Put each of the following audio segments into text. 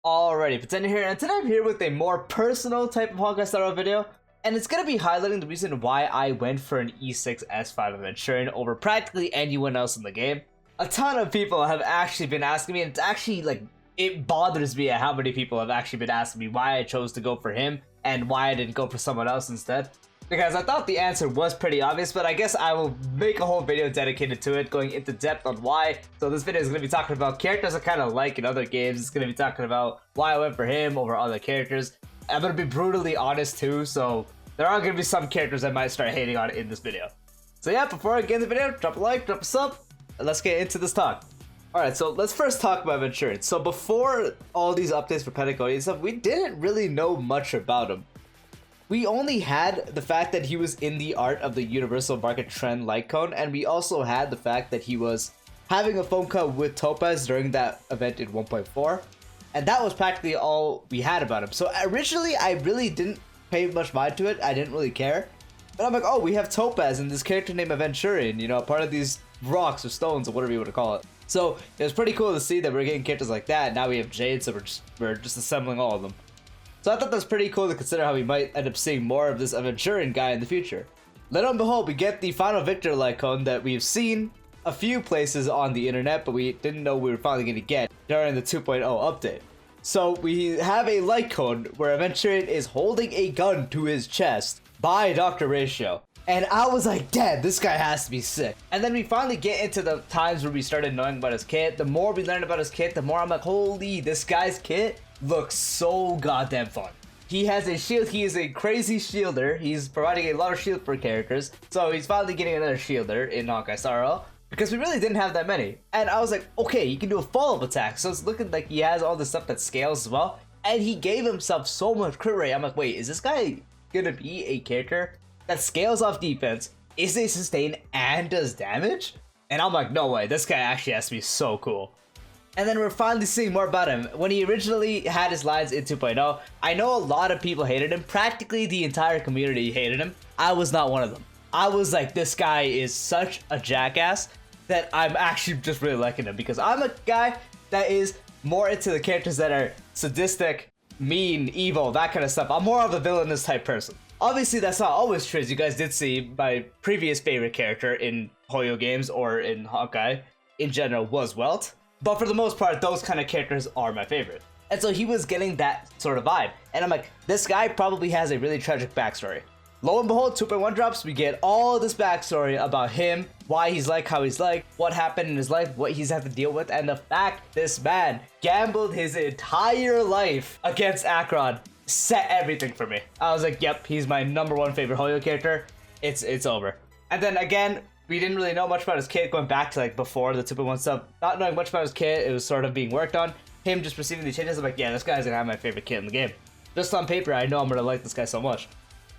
Alrighty, Pretender here, and today I'm here with a more personal type of Honkai style video, and it's gonna be highlighting the reason why I went for an E6 S5 Aventurine over practically anyone else in the game. A ton of people have actually been asking me, and it's actually like, it bothers me at how many people have actually been asking me why I chose to go for him and why I didn't go for someone else instead. Because I thought the answer was pretty obvious, but I guess I will make a whole video dedicated to it, going into depth on why. So this video is going to be talking about characters I kind of like in other games. It's going to be talking about why I went for him over other characters. I'm going to be brutally honest too, so there are going to be some characters I might start hating on in this video. So yeah, before I get in the video, drop a like, drop a sub, and let's get into this talk. Alright, so let's first talk about Aventurine. So before all these updates for Pentagon and stuff, we didn't really know much about him. We only had the fact that he was in the art of the Universal Market Trend light cone, and we also had the fact that he was having a phone call with Topaz during that event in 1.4, and that was practically all we had about him. So originally, I really didn't pay much mind to it. I didn't really care. But I'm like, oh, we have Topaz and this character named Aventurine, you know, part of these rocks or stones or whatever you want to call it. So it was pretty cool to see that we're getting characters like that. And now we have Jades, so we're just assembling all of them. So I thought that's pretty cool to consider how we might end up seeing more of this Aventurine guy in the future. Lo and behold, we get the Final Victor light cone that we've seen a few places on the internet, but we didn't know we were finally going to get during the 2.0 update. So we have a light cone where Aventurine is holding a gun to his chest by Dr. Ratio. And I was like, damn, this guy has to be sick. And then we finally get into the times where we started knowing about his kit. The more we learn about his kit, the more I'm like, holy, this guy's kit looks so goddamn fun. He has a shield. He is a crazy shielder. He's providing a lot of shield for characters. So he's finally getting another shielder in Honkai Star Rail, because we really didn't have that many. And I was like, okay, he can do a follow-up attack. So it's looking like he has all this stuff that scales as well. And he gave himself so much crit rate. I'm like, wait, is this guy gonna be a character that scales off defense, is a sustain, and does damage? And I'm like, no way, this guy actually has to be so cool. And then we're finally seeing more about him. When he originally had his lines in 2.0, I know a lot of people hated him. Practically the entire community hated him. I was not one of them. I was like, this guy is such a jackass that I'm actually just really liking him, because I'm a guy that is more into the characters that are sadistic, mean, evil, that kind of stuff. I'm more of a villainous type person. Obviously, that's not always true, as you guys did see. My previous favorite character in Hoyo games or in Honkai in general was Welt. But for the most part, those kind of characters are my favorite. And so he was getting that sort of vibe. And I'm like, this guy probably has a really tragic backstory. Lo and behold, 2.1 drops, we get all this backstory about him, why he's like how he's like, what happened in his life, what he's had to deal with, and the fact this man gambled his entire life against Acheron set everything for me. I was like, yep, he's my #1 favorite Hoyo character. It's over. And then again, we didn't really know much about his kit going back to like before the 2.1 stuff. Not knowing much about his kit, it was sort of being worked on. Him just receiving the changes, I'm like, yeah, this guy's gonna have my favorite kit in the game. Just on paper, I know I'm gonna like this guy so much.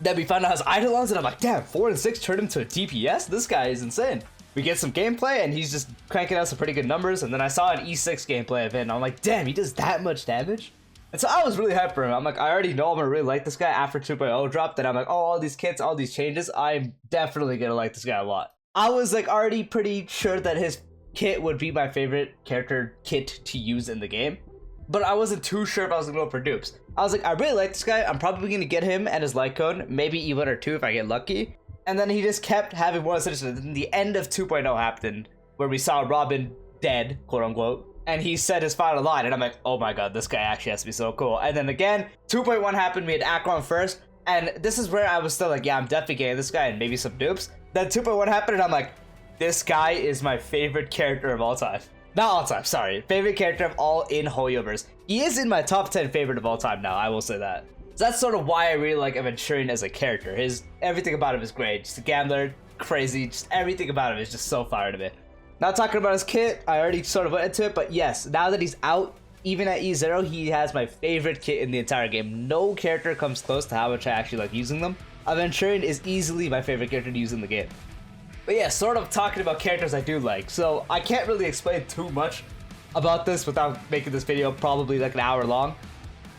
Then we found out his Eidolons, and I'm like, damn, 4 and 6 turned him to a DPS? This guy is insane. We get some gameplay, and he's just cranking out some pretty good numbers. And then I saw an E6 gameplay of it, and I'm like, damn, he does that much damage? And so I was really hyped for him. I'm like, I already know I'm gonna really like this guy after 2.0 dropped. And I'm like, oh, all these kits, all these changes, I'm definitely gonna like this guy a lot. I was like already pretty sure that his kit would be my favorite character kit to use in the game, but I wasn't too sure if I was gonna go for dupes. I was like, I really like this guy. I'm probably gonna get him and his light cone, maybe even or two if I get lucky. And then he just kept having more essentially. Then the end of 2.0 happened, where we saw Robin dead, quote unquote. And he said his final line, and I'm like, oh my god, this guy actually has to be so cool. And then again, 2.1 happened, we had Acheron first, and this is where I was still like, yeah, I'm definitely getting this guy and maybe some dupes. Then 2.1 happened, and I'm like, this guy is my favorite character of all time. Not all time, sorry. Favorite character of all in Hoyoverse. He is in my top 10 favorite of all time now, I will say that. So that's sort of why I really like Aventurine as a character. Everything about him is great. Just a gambler, crazy, just everything about him is just so fire to me. Not talking about his kit, I already sort of went into it, but yes, now that he's out, even at E0, he has my favorite kit in the entire game. No character comes close to how much I actually like using them. Aventurine is easily my favorite character to use in the game. But yeah, sort of talking about characters I do like. So I can't really explain too much about this without making this video probably like an hour long.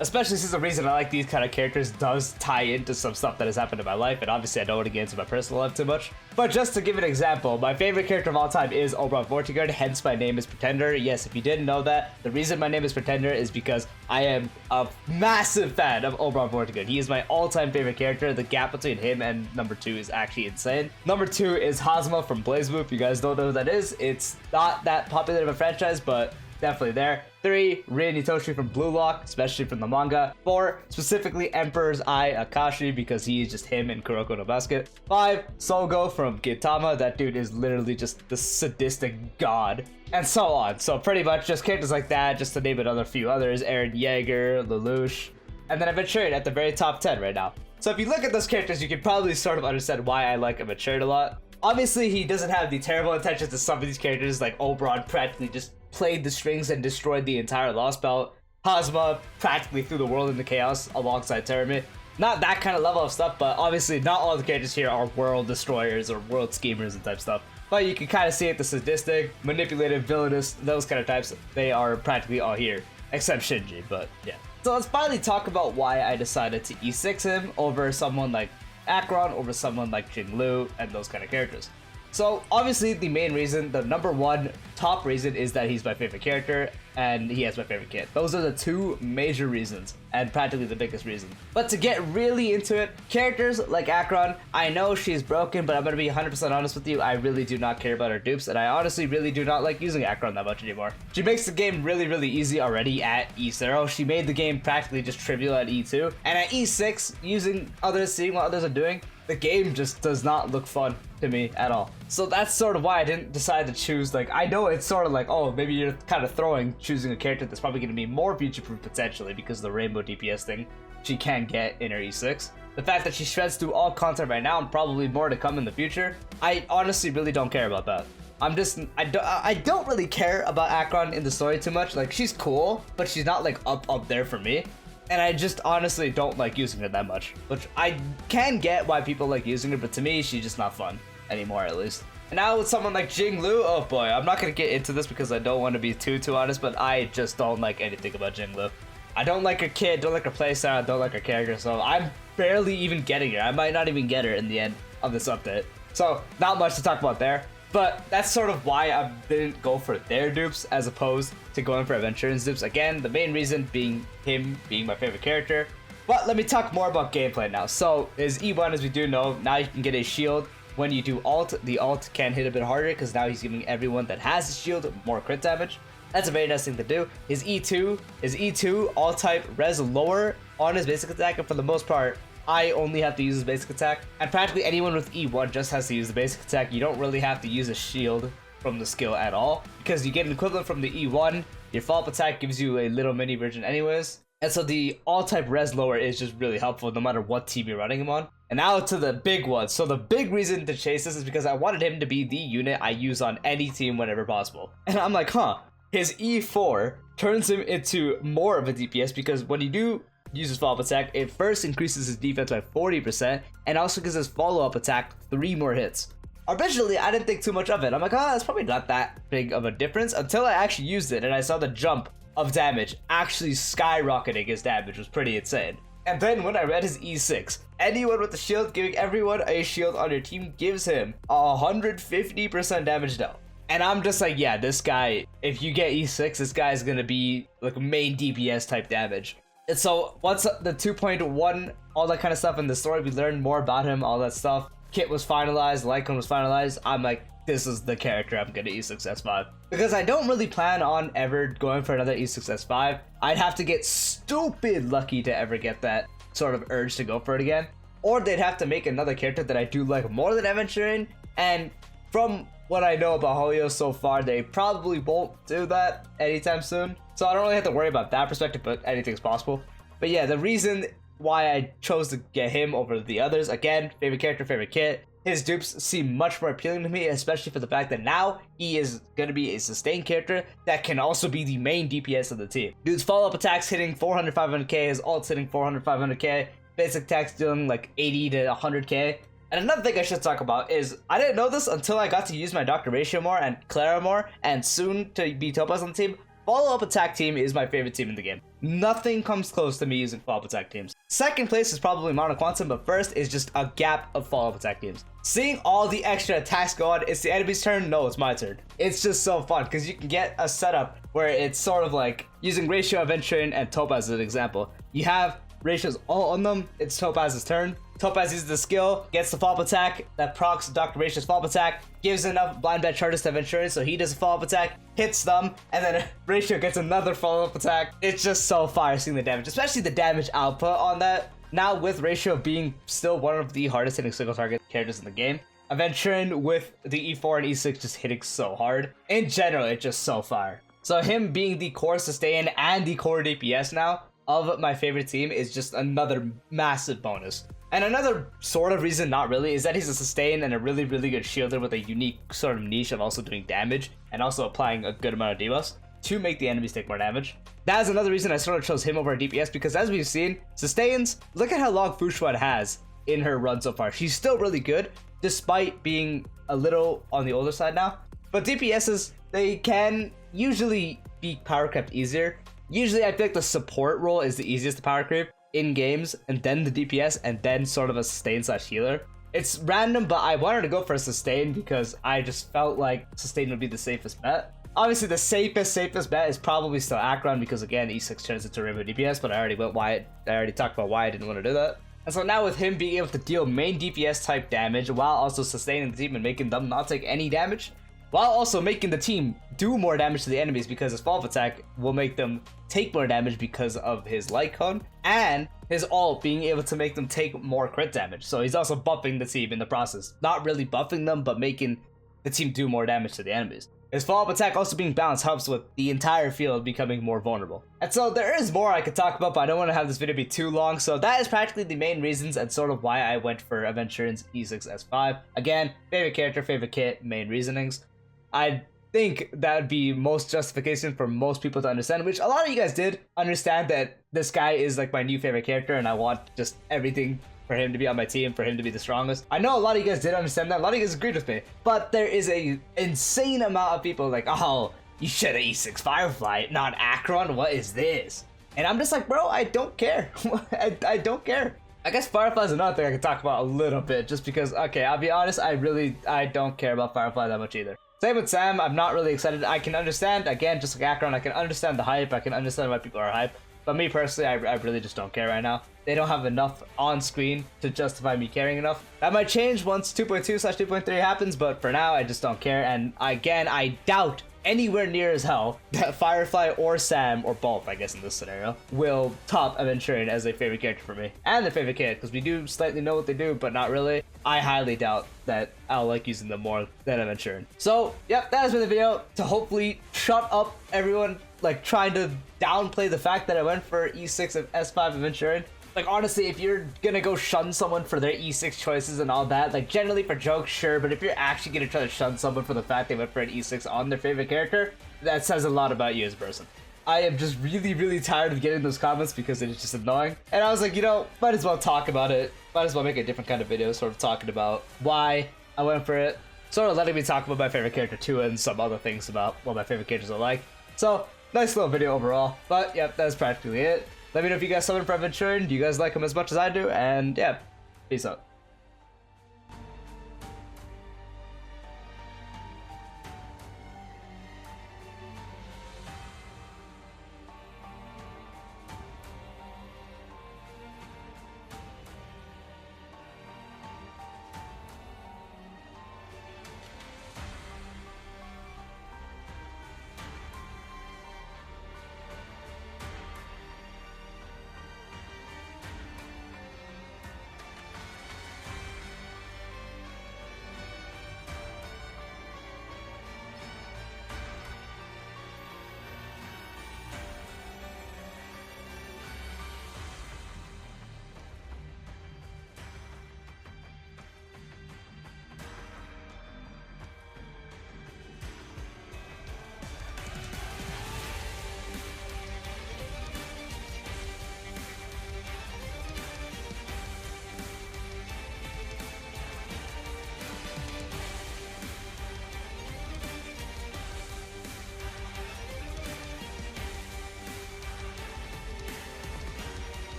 especially since the reason I like these kind of characters does tie into some stuff that has happened in my life, and obviously I don't want to get into my personal life too much. But just to give an example, my favorite character of all time is Oberon Vortigern, hence my name is Pretender. Yes, if you didn't know that, the reason my name is Pretender is because I am a massive fan of Oberon Vortigern. He is my all-time favorite character. The gap between him and number 2 is actually insane. Number 2 is Hazama from BlazBlue. If you guys don't know who that is, it's not that popular of a franchise, but definitely there. 3, Rin Itoshi from Blue Lock, especially from the manga. 4, specifically Emperor's Eye Akashi, because he is just him and Kuroko no Basket. 5, Sogo from Gintama. That dude is literally just the sadistic god. And so on. So pretty much just characters like that, just to name another few others. Eren Yeager, Lelouch. And then Aventurine at the very top 10 right now. So if you look at those characters, you can probably sort of understand why I like Aventurine a lot. Obviously, he doesn't have the terrible intentions of some of these characters, like Oberon practically just played the strings and destroyed the entire Lost Belt. Hazama practically threw the world into chaos alongside Terramid. Not that kind of level of stuff, but obviously not all the characters here are world destroyers or world schemers and type stuff. But you can kind of see it, the sadistic, manipulative, villainous, those kind of types, they are practically all here. Except Shinji, but yeah. So let's finally talk about why I decided to E6 him over someone like Acheron, over someone like Jingliu, and those kind of characters. So obviously the main reason, the number 1 top reason, is that he's my favorite character and he has my favorite kit. Those are the 2 major reasons and practically the biggest reason. But to get really into it, characters like Acheron, I know she's broken, but I'm going to be 100% honest with you, I really do not care about her dupes, and I honestly really do not like using Acheron that much anymore. She makes the game really easy already at E0. She made the game practically just trivial at E2, and at E6, using others, seeing what others are doing, the game just does not look fun to me at all. So that's sort of why I didn't decide to choose, like, I know it's sort of like, oh, maybe you're kind of choosing a character that's probably going to be more future-proof potentially because of the rainbow DPS thing she can get in her E6. The fact that she shreds through all content right now and probably more to come in the future, I honestly really don't care about that. I don't really care about Acheron in the story too much. Like, she's cool, but she's not like up there for me. And I just honestly don't like using her that much, which I can get why people like using her, but to me, she's just not fun anymore, at least. And now with someone like Jingliu, oh boy, I'm not gonna get into this because I don't want to be too honest, but I just don't like anything about Jingliu. I don't like her kid, don't like her playstyle, don't like her character, so I'm barely even getting her. I might not even get her in the end of this update. So, not much to talk about there. But that's sort of why I didn't go for their dupes as opposed to going for Aventurine's dupes. Again, the main reason being him being my favorite character. But let me talk more about gameplay now. So his E1, as we do know, now you can get a shield. When you do ult, the ult can hit a bit harder because now he's giving everyone that has a shield more crit damage. That's a very nice thing to do. His E2, all type res lower on his basic attack, and for the most part, I only have to use his basic attack, and practically anyone with E1 just has to use the basic attack. You don't really have to use a shield from the skill at all, because you get an equivalent from the E1, your follow-up attack gives you a little mini version anyways, and so the all-type res lower is just really helpful no matter what team you're running him on. And now to the big one. So the big reason to chase this is because I wanted him to be the unit I use on any team whenever possible. And I'm like, his E4 turns him into more of a DPS, because when you do use his follow-up attack, it first increases his defense by 40% and also gives his follow-up attack 3 more hits. Originally, I didn't think too much of it. I'm like, that's probably not that big of a difference, until I actually used it and I saw the jump of damage actually skyrocketing. His damage was pretty insane. And then when I read his E6, anyone with a shield, giving everyone a shield on your team gives him 150% damage dealt. And I'm just like, yeah, this guy, if you get E6, this guy is gonna be like main DPS type damage. And so once the 2.1, all that kind of stuff in the story, we learned more about him, all that stuff. Kit was finalized, Lycon was finalized. I'm like, this is the character I'm gonna E6 S5. Because I don't really plan on ever going for another E6 S5. I'd have to get stupid lucky to ever get that sort of urge to go for it again. Or they'd have to make another character that I do like more than Aventurine. And from what I know about Hoyo so far, they probably won't do that anytime soon. So I don't really have to worry about that perspective, but anything's possible. But yeah, the reason why I chose to get him over the others, again, favorite character, favorite kit. His dupes seem much more appealing to me, especially for the fact that now he is going to be a sustained character that can also be the main DPS of the team. Dude's follow-up attacks hitting 400, 500k, his ult's hitting 400, 500k, basic attacks doing like 80 to 100k. And another thing I should talk about is, I didn't know this until I got to use my Dr. Ratio more and Clara more, and soon to be Topaz on the team. follow-up attack team is my favorite team in the game. Nothing comes close to me using follow-up attack teams. Second place is probably Mono Quantum, but first is just a gap of follow-up attack teams. Seeing all the extra attacks go on, it's the enemy's turn, no, it's my turn. It's just so fun, because you can get a setup where it's sort of like using Ratio, Aventurine, and Topaz as an example. You have Ratios all on them, it's Topaz's turn. Topaz uses the skill, gets the follow-up attack, that procs Dr. Ratio's follow-up attack, gives enough blind bet charges to Aventurine, so he does a follow-up attack, hits them, and then Ratio gets another follow-up attack. It's just so fire seeing the damage, especially the damage output on that. Now with Ratio being still one of the hardest hitting single target characters in the game, Aventurine with the E4 and E6 just hitting so hard. In general, it's just so fire. So him being the core sustain and the core DPS now of my favorite team is just another massive bonus. And another sort of reason, not really, is that he's a sustain and a really, really good shielder with a unique sort of niche of also doing damage and also applying a good amount of debuffs to make the enemies take more damage. That is another reason I sort of chose him over DPS, because as we've seen, sustains, look at how long Fushwan has in her run so far. She's still really good, despite being a little on the older side now. But DPSs, they can usually be power crept easier. Usually I feel like the support role is the easiest to power creep in games, and then the DPS, and then sort of a sustain slash healer. It's random, but I wanted to go for a sustain because I just felt like sustain would be the safest bet. Obviously the safest bet is probably still Acheron, because again, E6 turns into Rainbow DPS, but I already talked about why I didn't want to do that. And so now with him being able to deal main DPS type damage while also sustaining the team and making them not take any damage, while also making the team do more damage to the enemies because his follow-up attack will make them take more damage because of his light cone, and his ult being able to make them take more crit damage. So he's also buffing the team in the process. Not really buffing them, but making the team do more damage to the enemies. His follow-up attack also being balanced helps with the entire field becoming more vulnerable. And so there is more I could talk about, but I don't want to have this video be too long, so that is practically the main reasons and sort of why I went for Aventurine's E6 S5. Again, favorite character, favorite kit, main reasonings. I think that would be most justification for most people to understand, which a lot of you guys did understand that this guy is like my new favorite character and I want just everything for him to be on my team, for him to be the strongest. I know a lot of you guys did understand that, a lot of you guys agreed with me, but there is a insane amount of people like, oh, you should have E6 Firefly, not Acheron, what is this? And I'm just like, bro, I don't care. I don't care. I guess Firefly is another thing I could talk about a little bit, just because, okay, I'll be honest, I don't care about Firefly that much either. Same with Sam, I'm not really excited. I can understand, again, just like Acheron, I can understand the hype, I can understand why people are hype. But me personally, I really just don't care right now. They don't have enough on screen to justify me caring enough. That might change once 2.2/2.3 happens, but for now, I just don't care. And again, I doubt anywhere near as hell that Firefly or Sam, or both, I guess in this scenario, will top Aventurine as a favorite character for me. And their favorite kid, because we do slightly know what they do, but not really. I highly doubt that I'll like using them more than Aventurine. So, yep, that has been the video to hopefully shut up everyone like trying to downplay the fact that I went for E6 of S5 Aventurine. Like, honestly, if you're gonna go shun someone for their E6 choices and all that, like, generally for jokes, sure, but if you're actually gonna try to shun someone for the fact they went for an E6 on their favorite character, that says a lot about you as a person. I am just really, really tired of getting those comments because it is just annoying. And I was like, you know, might as well talk about it. Might as well make a different kind of video, sort of talking about why I went for it. Sort of letting me talk about my favorite character too and some other things about what my favorite characters are like. So, nice little video overall. But, yep, that's practically it. Let me know if you guys saw him for Aventurine. Do you guys like him as much as I do? And, yeah, peace out.